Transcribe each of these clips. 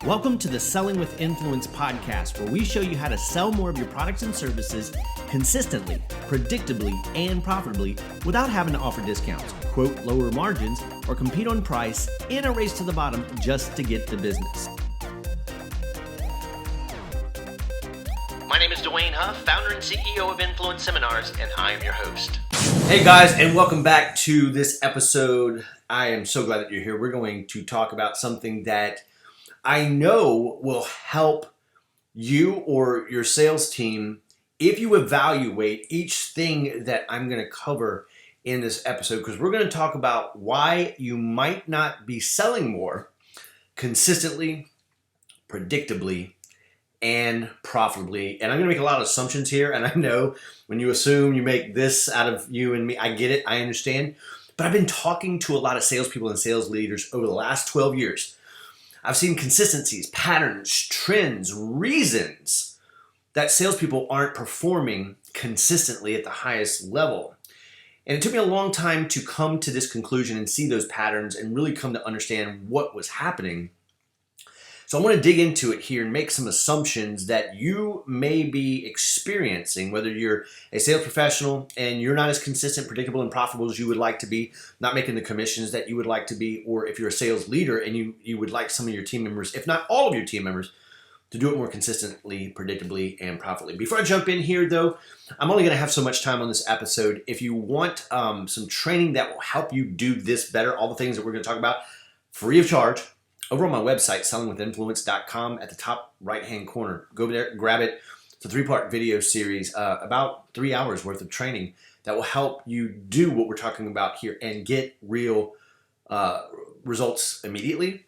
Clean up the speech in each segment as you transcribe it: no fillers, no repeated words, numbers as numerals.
Welcome to the Selling with Influence podcast, where we show you how to sell more of your products and services consistently, predictably, and profitably without having to offer discounts, quote lower margins, or compete on price in a race to the bottom just to get the business. My name is Dwayne Huff, founder and CEO of Influence Seminars, and I am your host. Hey guys, and welcome back to this episode. I am so glad that you're here. We're going to talk about something that I know will help you or your sales team if you evaluate each thing that I'm going to cover in this episode, because we're going to talk about why you might not be selling more consistently, predictably, and profitably. And I'm going to make a lot of assumptions here, and I know when you assume you make this out of you and me, I get it, I understand. But I've been talking to a lot of salespeople and sales leaders over the last 12 years. I've seen consistencies, patterns, trends, reasons that salespeople aren't performing consistently at the highest level. And it took me a long time to come to this conclusion and see those patterns and really come to understand what was happening. So I want to dig into it here and make some assumptions that you may be experiencing, whether you're a sales professional and you're not as consistent, predictable, and profitable as you would like to be, not making the commissions that you would like to be, or if you're a sales leader and you would like some of your team members, if not all of your team members, to do it more consistently, predictably, and profitably. Before I jump in here, though, I'm only going to have so much time on this episode. If you want some training that will help you do this better, all the things that we're going to talk about, free of charge, over on my website, sellingwithinfluence.com, at the top right-hand corner. Go over there, grab it. It's a 3-part video series, about 3 hours worth of training that will help you do what we're talking about here and get real results immediately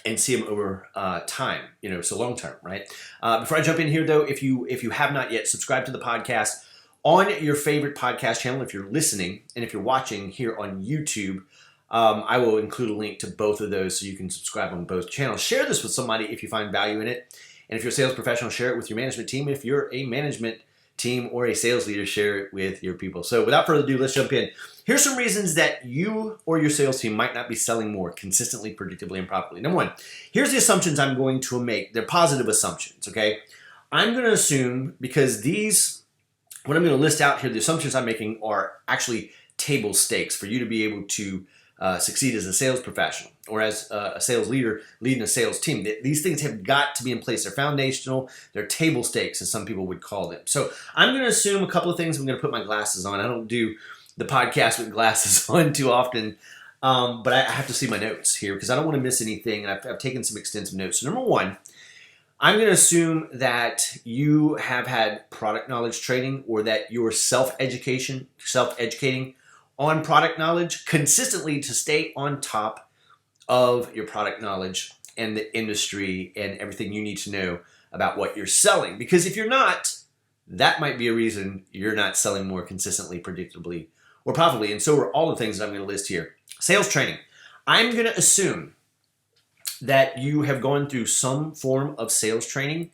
and see them over time, so long term, right? Before I jump in here, though, if you have not yet, subscribe to the podcast on your favorite podcast channel if you're listening, and if you're watching here on YouTube, I will include a link to both of those so you can subscribe on both channels. Share this with somebody if you find value in it. And if you're a sales professional, share it with your management team. If you're a management team or a sales leader, share it with your people. So without further ado, let's jump in. Here's some reasons that you or your sales team might not be selling more consistently, predictably, and profitably. Number one, here's the assumptions I'm going to make. They're positive assumptions, okay? I'm going to assume, because what I'm going to list out here, the assumptions I'm making are actually table stakes for you to be able to succeed as a sales professional or as a sales leader leading a sales team. These things have got to be in place. They're foundational. They're table stakes, as some people would call them. So I'm going to assume a couple of things. I'm going to put my glasses on. I don't do the podcast with glasses on too often, but I have to see my notes here because I don't want to miss anything. And I've taken some extensive notes. So number one, I'm going to assume that you have had product knowledge training, or that you're self-educating on product knowledge consistently to stay on top of your product knowledge and the industry and everything you need to know about what you're selling. Because if you're not, that might be a reason you're not selling more consistently, predictably, or profitably. And so are all the things that I'm going to list here. Sales training. I'm going to assume that you have gone through some form of sales training,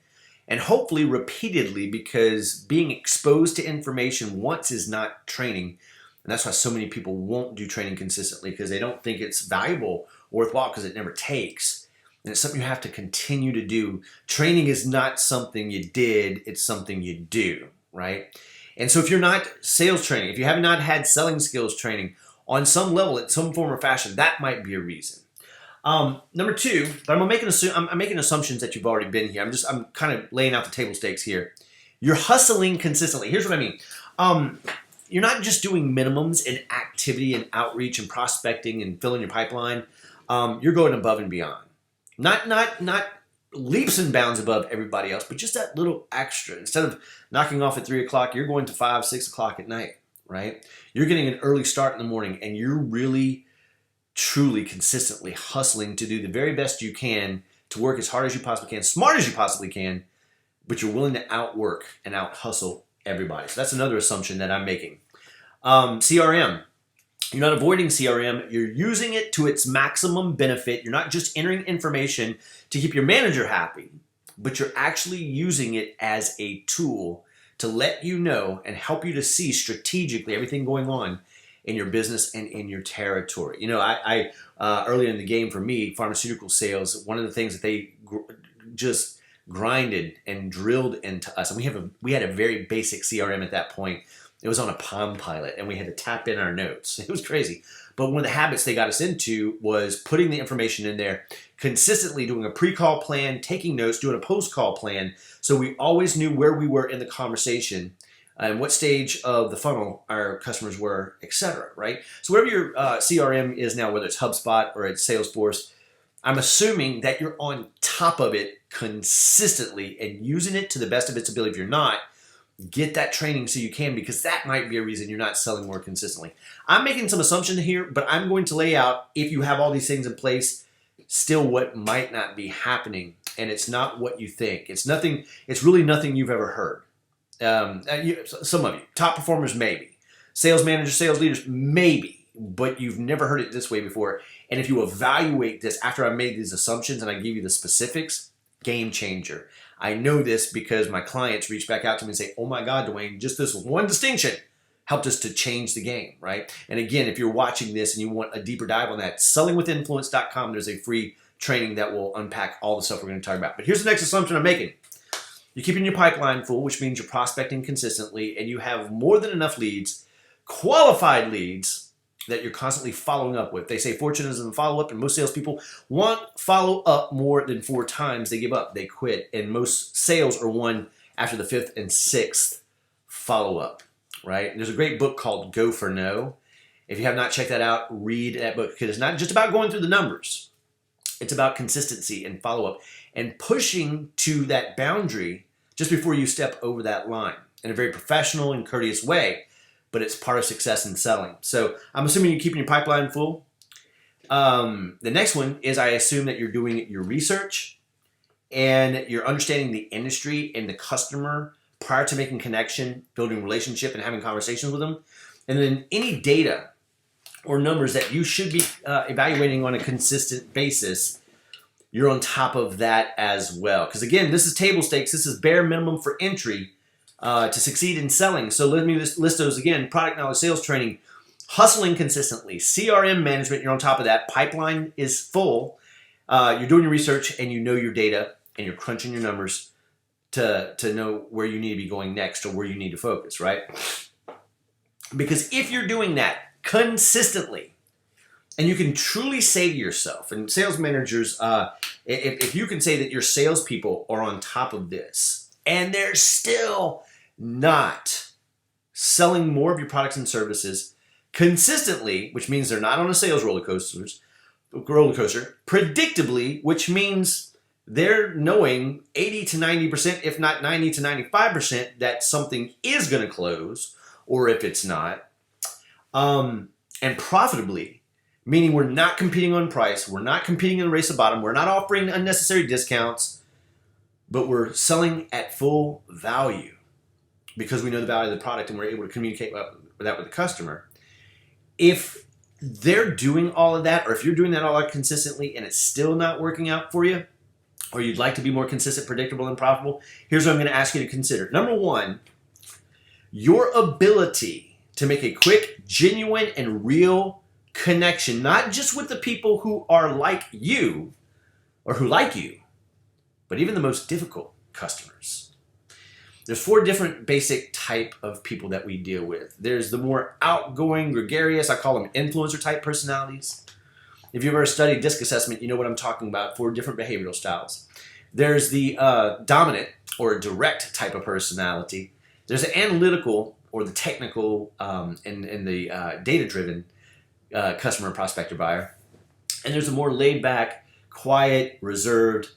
and hopefully repeatedly, because being exposed to information once is not training. And that's why so many people won't do training consistently, because they don't think it's valuable or worthwhile, because it never takes. And it's something you have to continue to do. Training is not something you did, it's something you do, right? And so if you're not sales training, if you have not had selling skills training on some level, in some form or fashion, that might be a reason. Number two, but I'm making assumptions that you've already been here. I'm kind of laying out the table stakes here. You're hustling consistently. Here's what I mean. You're not just doing minimums in activity and outreach and prospecting and filling your pipeline. You're going above and beyond. Not leaps and bounds above everybody else, but just that little extra. Instead of knocking off at 3 o'clock, you're going to 5, 6 o'clock at night, right? You're getting an early start in the morning, and you're really, truly, consistently hustling to do the very best you can, to work as hard as you possibly can, smart as you possibly can, but you're willing to outwork and out-hustle everybody. So that's another assumption that I'm making. CRM. You're not avoiding CRM. You're using it to its maximum benefit. You're not just entering information to keep your manager happy, but you're actually using it as a tool to let you know and help you to see strategically everything going on in your business and in your territory. You know, I earlier in the game for me, pharmaceutical sales, one of the things that they just grinded and drilled into us, and we had a very basic CRM at that point. It was on a Palm Pilot, and we had to tap in our notes. It was crazy. But one of the habits they got us into was putting the information in there, consistently doing a pre-call plan, taking notes, doing a post-call plan, so we always knew where we were in the conversation and what stage of the funnel our customers were, etc. Right? So wherever your CRM is now, whether it's HubSpot or it's Salesforce, I'm assuming that you're on top of it consistently and using it to the best of its ability. If you're not, get that training so you can, because that might be a reason you're not selling more consistently. I'm making some assumptions here, but I'm going to lay out, if you have all these things in place, still what might not be happening, and it's not what you think. It's nothing. It's really nothing you've ever heard. Some of you, top performers, maybe. Sales managers, sales leaders, maybe, but you've never heard it this way before. And if you evaluate this after I've made these assumptions and I give you the specifics, game changer. I know this because my clients reach back out to me and say, oh my God, Dwayne, just this one distinction helped us to change the game, right? And again, if you're watching this and you want a deeper dive on that, sellingwithinfluence.com, there's a free training that will unpack all the stuff we're going to talk about. But here's the next assumption I'm making. You're keeping your pipeline full, which means you're prospecting consistently, and you have more than enough leads, qualified leads, that you're constantly following up with. They say fortune is in follow-up, and most salespeople want follow-up more than 4 times. They give up, they quit, and most sales are won after the 5th and 6th follow-up, right? And there's a great book called Go for No. If you have not checked that out, read that book, because it's not just about going through the numbers. It's about consistency and follow-up and pushing to that boundary just before you step over that line in a very professional and courteous way. But it's part of success in selling. So I'm assuming you're keeping your pipeline full. The next one is, I assume that you're doing your research and you're understanding the industry and the customer prior to making connection, building relationship, and having conversations with them. And then any data or numbers that you should be evaluating on a consistent basis, you're on top of that as well. Because again, this is table stakes. This is bare minimum for entry to succeed in selling. So let me just list those again. Product knowledge, sales training, hustling consistently, CRM management, you're on top of that. Pipeline is full. You're doing your research and you know your data and you're crunching your numbers to know where you need to be going next or where you need to focus, right? Because if you're doing that consistently, and you can truly say to yourself, and sales managers, if you can say that your salespeople are on top of this, and they're still not selling more of your products and services consistently, which means they're not on a sales roller coaster, predictably, which means they're knowing 80 to 90%, if not 90 to 95%, that something is going to close, or if it's not, and profitably, meaning we're not competing on price, we're not competing in the race to bottom, we're not offering unnecessary discounts, but we're selling at full value because we know the value of the product and we're able to communicate that with the customer. If they're doing all of that, or if you're doing that all that consistently and it's still not working out for you, or you'd like to be more consistent, predictable, and profitable, here's what I'm going to ask you to consider. Number one, your ability to make a quick, genuine, and real connection, not just with the people who are like you or who like you, but even the most difficult customers. There's 4 different basic type of people that we deal with. There's the more outgoing, gregarious, I call them influencer type personalities. If you've ever studied DISC assessment, you know what I'm talking about, 4 different behavioral styles. There's the dominant or direct type of personality. There's the analytical or the technical and the data-driven customer, prospect, or buyer. And there's a more laid-back, quiet, reserved,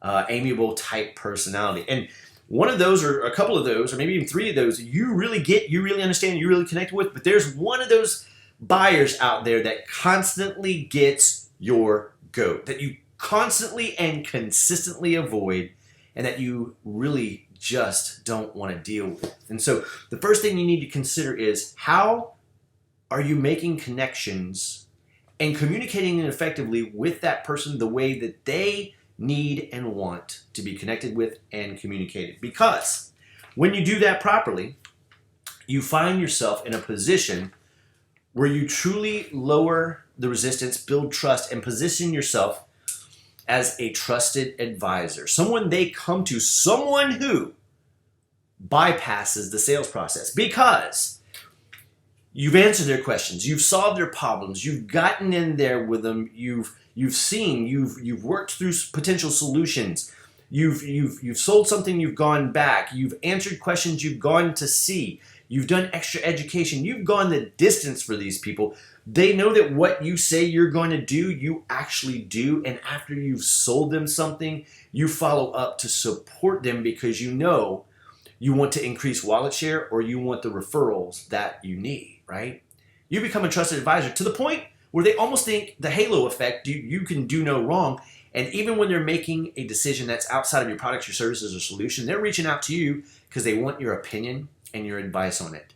amiable type personality. And one of those, or a couple of those, or maybe even 3 of those, you really get, you really understand, you really connect with. But there's one of those buyers out there that constantly gets your goat, that you constantly and consistently avoid, and that you really just don't want to deal with. And so the first thing you need to consider is, how are you making connections and communicating effectively with that person the way that they need and want to be connected with and communicated? Because when you do that properly, you find yourself in a position where you truly lower the resistance, build trust, and position yourself as a trusted advisor, someone they come to, someone who bypasses the sales process because you've answered their questions, you've solved their problems, you've gotten in there with them, you've seen, you've worked through potential solutions, you've sold something, you've gone back, you've answered questions, you've gone to see, you've done extra education, you've gone the distance for these people. They know that what you say you're going to do, you actually do, and after you've sold them something, you follow up to support them because you know you want to increase wallet share or you want the referrals that you need, right? You become a trusted advisor to the point where they almost think the halo effect, you can do no wrong. And even when they're making a decision that's outside of your products, your services, or solution, they're reaching out to you because they want your opinion and your advice on it.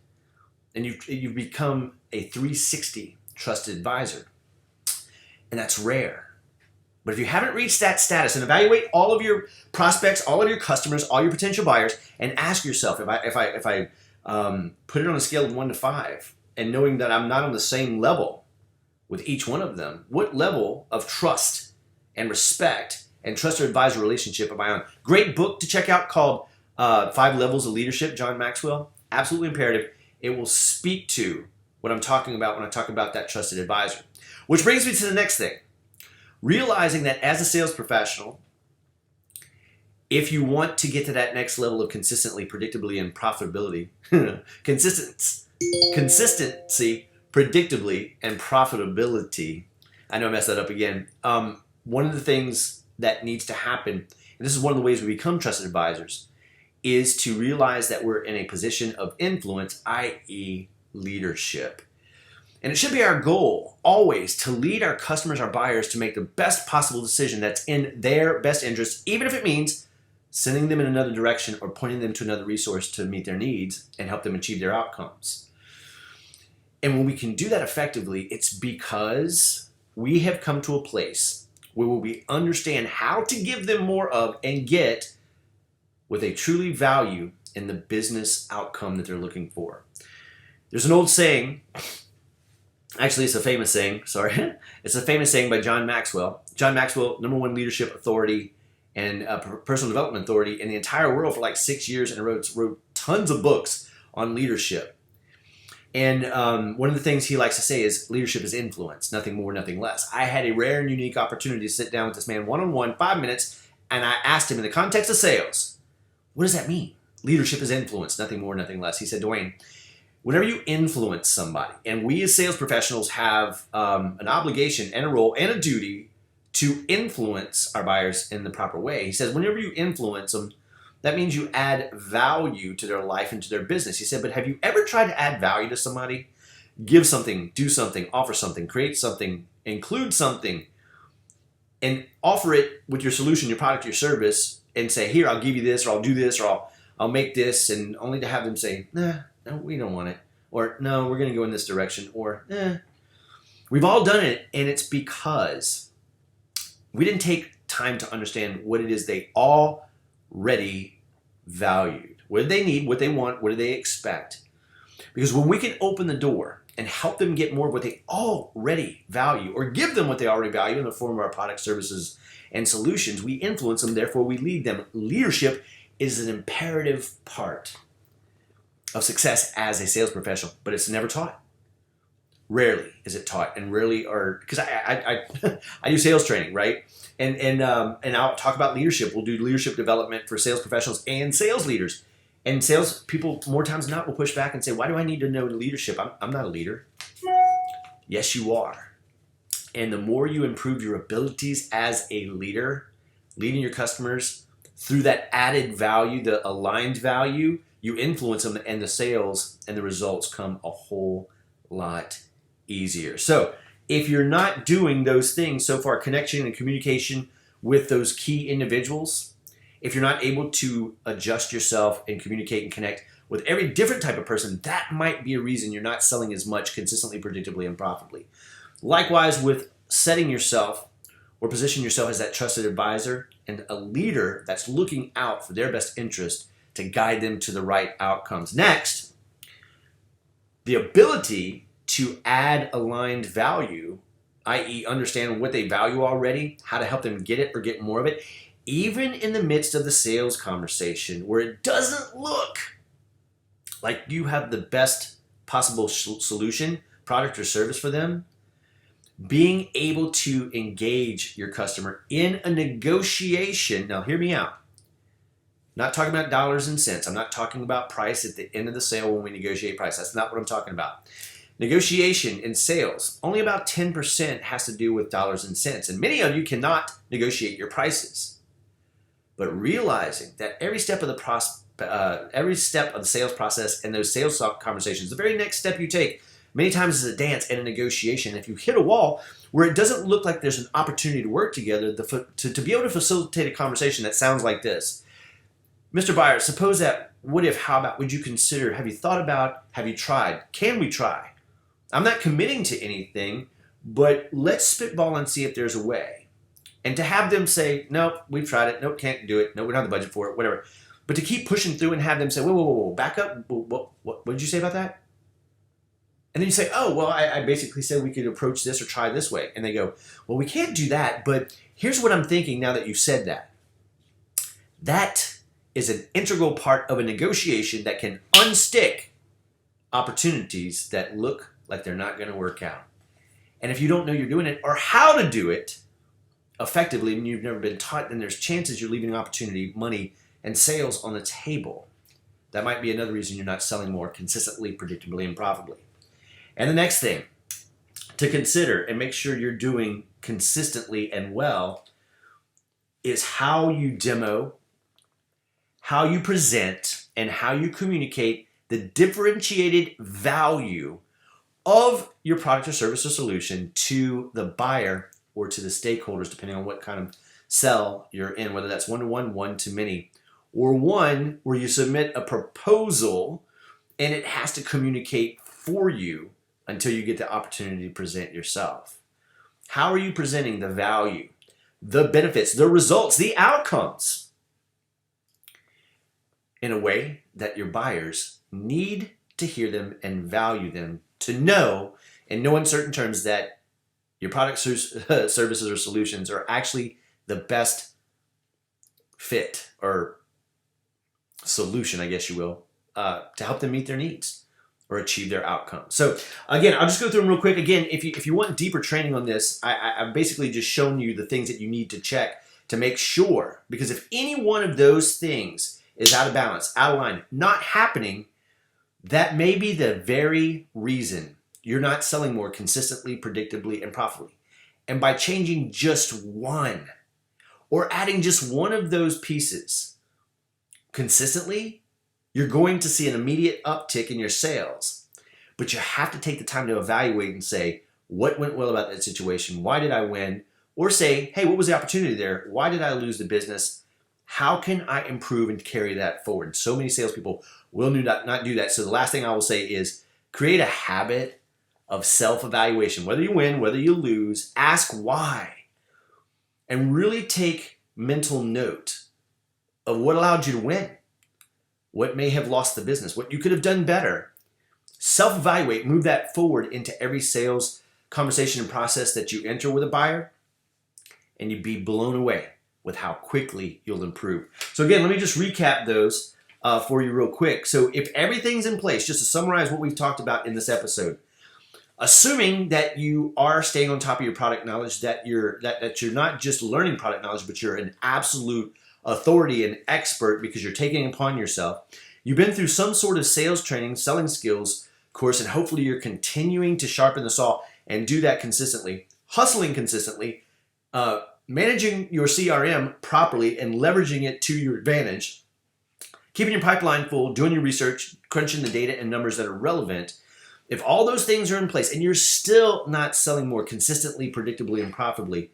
And you've become a 360 trusted advisor. And that's rare. But if you haven't reached that status, and evaluate all of your prospects, all of your customers, all your potential buyers, and ask yourself, if I put it on a scale of 1 to 5, and knowing that I'm not on the same level with each one of them, what level of trust and respect and trusted advisor relationship am I on? Great book to check out called 5 Levels of Leadership, John Maxwell. Absolutely imperative. It will speak to what I'm talking about when I talk about that trusted advisor. Which brings me to the next thing. Realizing that as a sales professional, if you want to get to that next level of consistently, predictably, and profitability, consistency, predictably, and profitability, I know I messed that up again. One of the things that needs to happen, and this is one of the ways we become trusted advisors, is to realize that we're in a position of influence, i.e. leadership. And it should be our goal always to lead our customers, our buyers, to make the best possible decision that's in their best interest, even if it means sending them in another direction or pointing them to another resource to meet their needs and help them achieve their outcomes. And when we can do that effectively, it's because we have come to a place where we understand how to give them more of and get with a truly value in the business outcome that they're looking for. There's an old saying. Actually, it's a famous saying, sorry. It's a famous saying by John Maxwell. John Maxwell, #1 leadership authority and personal development authority in the entire world for like 6 years, and wrote tons of books on leadership. And one of the things he likes to say is leadership is influence, nothing more, nothing less. I had a rare and unique opportunity to sit down with this man one-on-one, 5 minutes, and I asked him in the context of sales, what does that mean? Leadership is influence, nothing more, nothing less. He said, Dwayne, whenever you influence somebody, and we as sales professionals have an obligation and a role and a duty to influence our buyers in the proper way. He says, whenever you influence them, that means you add value to their life and to their business. He said, but have you ever tried to add value to somebody? Give something, do something, offer something, create something, include something, and offer it with your solution, your product, your service, and say, here, I'll give you this, or I'll do this, or I'll make this, and only to have them say, nah, no, we don't want it. Or, no, we're going to go in this direction. Or, We've all done it, and it's because we didn't take time to understand what it is they already valued. What do they need? What they want? What do they expect? Because when we can open the door and help them get more of what they already value, or give them what they already value in the form of our products, services, and solutions, we influence them, therefore we lead them. Leadership is an imperative part of success as a sales professional, but it's never taught. Rarely is it taught, and rarely are, because I do sales training, right? And I'll talk about leadership. We'll do leadership development for sales professionals and sales leaders. And sales people, more times than not, will push back and say, why do I need to know leadership? I'm not a leader. Yes, you are. And the more you improve your abilities as a leader, leading your customers through that added value, the aligned value, you influence them, and the sales and the results come a whole lot easier. So if you're not doing those things so far, connection and communication with those key individuals, if you're not able to adjust yourself and communicate and connect with every different type of person, that might be a reason you're not selling as much consistently, predictably, and profitably. Likewise with setting yourself or positioning yourself as that trusted advisor and a leader that's looking out for their best interest to guide them to the right outcomes. Next, the ability to add aligned value, i.e. understand what they value already, how to help them get it or get more of it, even in the midst of the sales conversation where it doesn't look like you have the best possible solution, product or service for them, being able to engage your customer in a negotiation. Now, hear me out. I'm not talking about dollars and cents. I'm not talking about price at the end of the sale when we negotiate price. That's not what I'm talking about. Negotiation in sales, only about 10% has to do with dollars and cents. And many of you cannot negotiate your prices. But realizing that every step of the sales process and those sales conversations, the very next step you take, many times is a dance and a negotiation. If you hit a wall where it doesn't look like there's an opportunity to work together, to be able to facilitate a conversation that sounds like this. Mr. Buyer, suppose that, what if, how about, would you consider, have you thought about, have you tried, can we try? I'm not committing to anything, but let's spitball and see if there's a way. And to have them say, nope, we've tried it, nope, can't do it, nope, we don't have the budget for it, whatever. But to keep pushing through and have them say, whoa, back up, what did you say about that? And then you say, oh, well, I basically said we could approach this or try this way. And they go, well, we can't do that, but here's what I'm thinking now that you said that. That is an integral part of a negotiation that can unstick opportunities that look like they're not going to work out. And if you don't know you're doing it or how to do it effectively and you've never been taught, then there's chances you're leaving opportunity, money, and sales on the table. That might be another reason you're not selling more consistently, predictably, and profitably. And the next thing to consider and make sure you're doing consistently and well is how you demo, how you present, and how you communicate the differentiated value of your product or service or solution to the buyer or to the stakeholders, depending on what kind of sell you're in, whether that's one-to-one, one-to-many, or one where you submit a proposal and it has to communicate for you until you get the opportunity to present yourself. How are you presenting the value, the benefits, the results, the outcomes in a way that your buyers need to hear them and value them, to know in no uncertain terms that your products, services, or solutions are actually the best fit or solution, I guess you will, to help them meet their needs or achieve their outcomes. So again, I'll just go through them real quick. Again, if you want deeper training on this, I've basically just shown you the things that you need to check to make sure, because if any one of those things is out of balance, out of line, not happening, that may be the very reason you're not selling more consistently, predictably, and profitably. And by changing just one or adding just one of those pieces consistently, you're going to see an immediate uptick in your sales. But you have to take the time to evaluate and say, what went well about that situation? Why did I win? Or say, hey, what was the opportunity there? Why did I lose the business? How can I improve and carry that forward? So many salespeople will not do that. So the last thing I will say is create a habit of self-evaluation. Whether you win, whether you lose, ask why. And really take mental note of what allowed you to win, what may have lost the business, what you could have done better. Self-evaluate, move that forward into every sales conversation and process that you enter with a buyer, and you'd be blown away with how quickly you'll improve. So again, let me just recap those for you real quick. So if everything's in place, just to summarize what we've talked about in this episode, assuming that you are staying on top of your product knowledge, that you're not just learning product knowledge, but you're an absolute authority and expert because you're taking it upon yourself. You've been through some sort of sales training, selling skills course, and hopefully you're continuing to sharpen the saw and do that consistently, hustling consistently, managing your CRM properly and leveraging it to your advantage, keeping your pipeline full, doing your research, crunching the data and numbers that are relevant. If all those things are in place and you're still not selling more consistently, predictably, and profitably,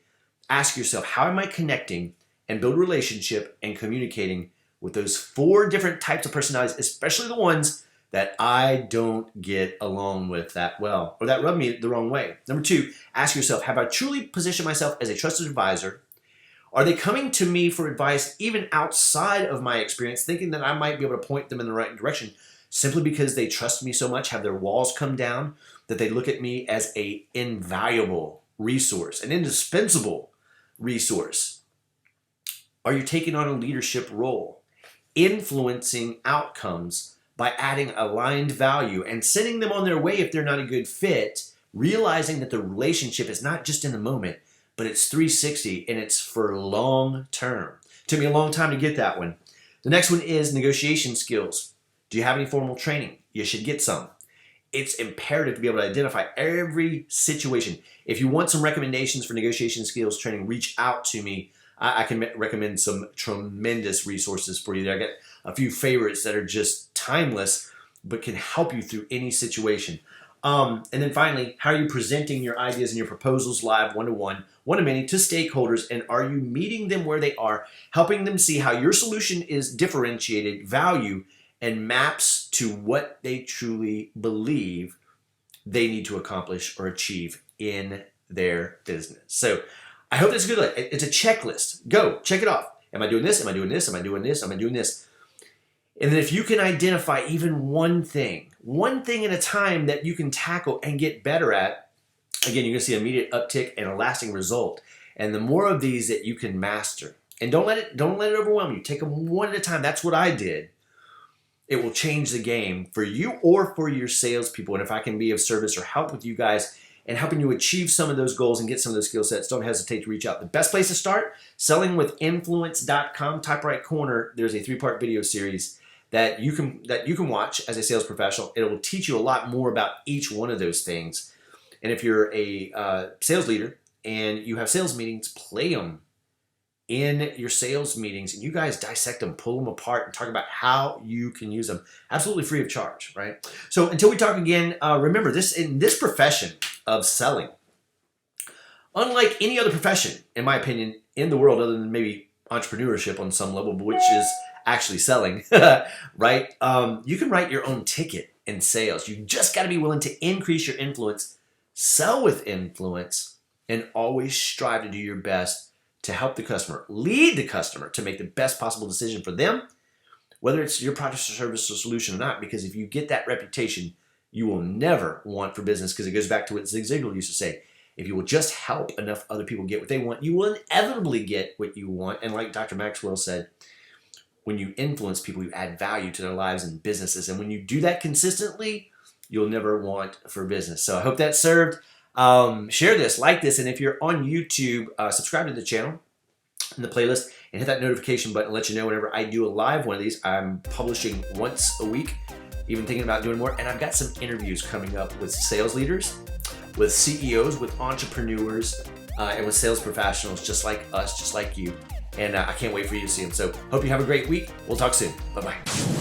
ask yourself, how am I connecting and build relationship and communicating with those 4 different types of personalities, especially the ones that I don't get along with that well, or that rub me the wrong way. Number 2, ask yourself, have I truly positioned myself as a trusted advisor? Are they coming to me for advice even outside of my experience, thinking that I might be able to point them in the right direction simply because they trust me so much? Have their walls come down? that they look at me as an invaluable resource, an indispensable resource? Are you taking on a leadership role, influencing outcomes by adding aligned value and sending them on their way if they're not a good fit, realizing that the relationship is not just in the moment, but it's 360 and it's for long term? Took me a long time to get that one. The next one is negotiation skills. Do you have any formal training? You should get some. It's imperative to be able to identify every situation. If you want some recommendations for negotiation skills training, reach out to me. I can recommend some tremendous resources for you there. I got a few favorites that are just timeless, but can help you through any situation. And then finally, how are you presenting your ideas and your proposals live, one-to-one, one-to-many, to stakeholders, and are you meeting them where they are, helping them see how your solution is differentiated, value, and maps to what they truly believe they need to accomplish or achieve in their business? So I hope that's good. It's a checklist. Go, check it off. Am I doing this? Am I doing this? Am I doing this? Am I doing this? And then if you can identify even one thing at a time that you can tackle and get better at, again, you're going to see an immediate uptick and a lasting result. And the more of these that you can master, and don't let it overwhelm you. Take them one at a time. That's what I did. It will change the game for you or for your salespeople. And if I can be of service or help with you guys and helping you achieve some of those goals and get some of those skill sets, don't hesitate to reach out. The best place to start, sellingwithinfluence.com. Top right corner, there's a 3-part video series that you can watch as a sales professional. It will teach you a lot more about each one of those things. And if you're a sales leader and you have sales meetings, play them in your sales meetings, and you guys dissect them, pull them apart, and talk about how you can use them absolutely free of charge, right? So until we talk again, remember this: in this profession of selling, unlike any other profession, in my opinion, in the world, other than maybe entrepreneurship on some level, which is actually selling, right? You can write your own ticket in sales. You just got to be willing to increase your influence, sell with influence, and always strive to do your best to help the customer, lead the customer to make the best possible decision for them, whether it's your product or service or solution or not. Because if you get that reputation, you will never want for business, because it goes back to what Zig Ziglar used to say: if you will just help enough other people get what they want, you will inevitably get what you want. And like Dr. Maxwell said, when you influence people, you add value to their lives and businesses. And when you do that consistently, you'll never want for business. So I hope that served. Share this, like this, and if you're on YouTube, subscribe to the channel and the playlist, and hit that notification button to let you know whenever I do a live one of these. I'm publishing once a week, even thinking about doing more. And I've got some interviews coming up with sales leaders, with CEOs, with entrepreneurs, and with sales professionals just like us, just like you. And I can't wait for you to see them. So hope you have a great week. We'll talk soon. Bye-bye.